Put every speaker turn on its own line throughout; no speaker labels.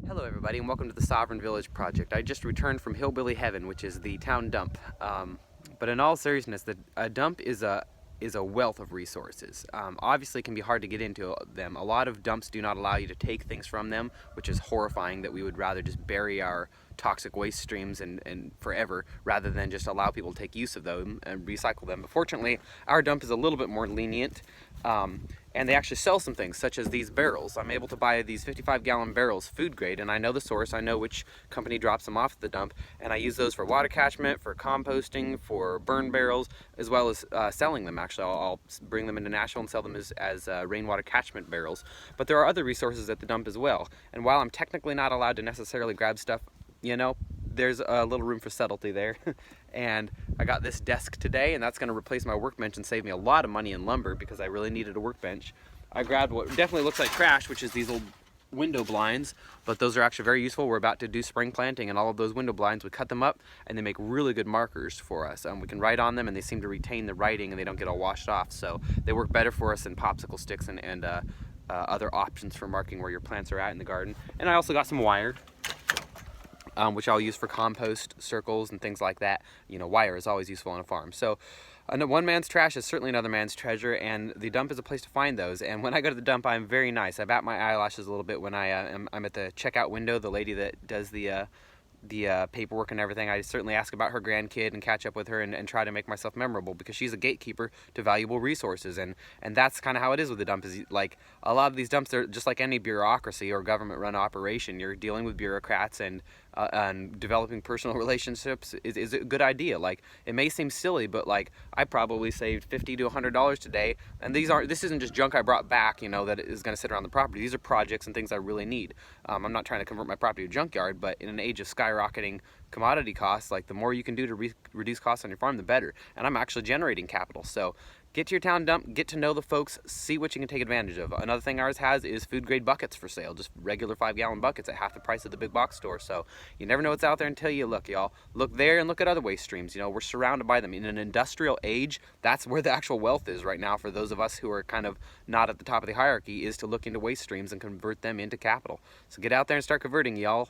Hello everybody and welcome to the Sovereign Village Project. I just returned from Hillbilly Heaven, which is the town dump. But in all seriousness, a dump is a wealth of resources. Obviously it can be hard to get into them. A lot of dumps do not allow you to take things from them, which is horrifying that we would rather just bury our toxic waste streams and forever rather than just allow people to take use of them and recycle them. But fortunately, our dump is a little bit more lenient. And they actually sell some things such as these barrels. I'm able to buy these 55-gallon barrels, food grade, and I know the source, I know which company drops them off at the dump, and I use those for water catchment, for composting, for burn barrels, as well as selling them. Actually, I'll bring them into Nashville and sell them as rainwater catchment barrels. But there are other resources at the dump as well, and while I'm technically not allowed to necessarily grab stuff, you know, there's a little room for subtlety there. And I got this desk today, and that's going to replace my workbench and save me a lot of money in lumber because I really needed a workbench. I grabbed what definitely looks like trash, which is these old window blinds, but those are actually very useful. We're about to do spring planting, and all of those window blinds, we cut them up and they make really good markers for us. We can write on them and they seem to retain the writing and they don't get all washed off, so they work better for us than popsicle sticks and other options for marking where your plants are at in the garden. And I also got some wire, which I'll use for compost circles and things like that. You know, wire is always useful on a farm. So one man's trash is certainly another man's treasure, and the dump is a place to find those. And when I go to the dump, I'm very nice. I bat my eyelashes a little bit when I'm at the checkout window. The lady that does the paperwork and everything, I certainly ask about her grandkid and catch up with her and try to make myself memorable, because she's a gatekeeper to valuable resources, and that's kind of how it is with the dump. Is like a lot of these dumps are just like any bureaucracy or government run operation. You're dealing with bureaucrats, and developing personal relationships is a good idea. Like, it may seem silly, but like, I probably saved $50 to $100 today, and this isn't just junk I brought back, you know, that is going to sit around the property. These are projects and things I really need. I'm not trying to convert my property to a junkyard, but in an age of skyrocketing commodity costs, like, the more you can do to reduce costs on your farm, the better. And I'm actually generating capital. So get to your town dump, get to know the folks, see what you can take advantage of. Another thing ours has is food grade buckets for sale, just regular 5-gallon buckets at half the price of the big box store. So you never know what's out there until you look, y'all. Look there and look at other waste streams. You know, we're surrounded by them. In an industrial age, that's where the actual wealth is right now for those of us who are kind of not at the top of the hierarchy, is to look into waste streams and convert them into capital. So get out there and start converting, y'all.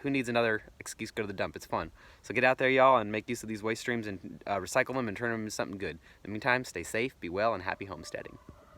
Who needs another excuse to go to the dump? It's fun. So get out there, y'all, and make use of these waste streams and recycle them and turn them into something good. In the meantime, stay safe, be well, and happy homesteading.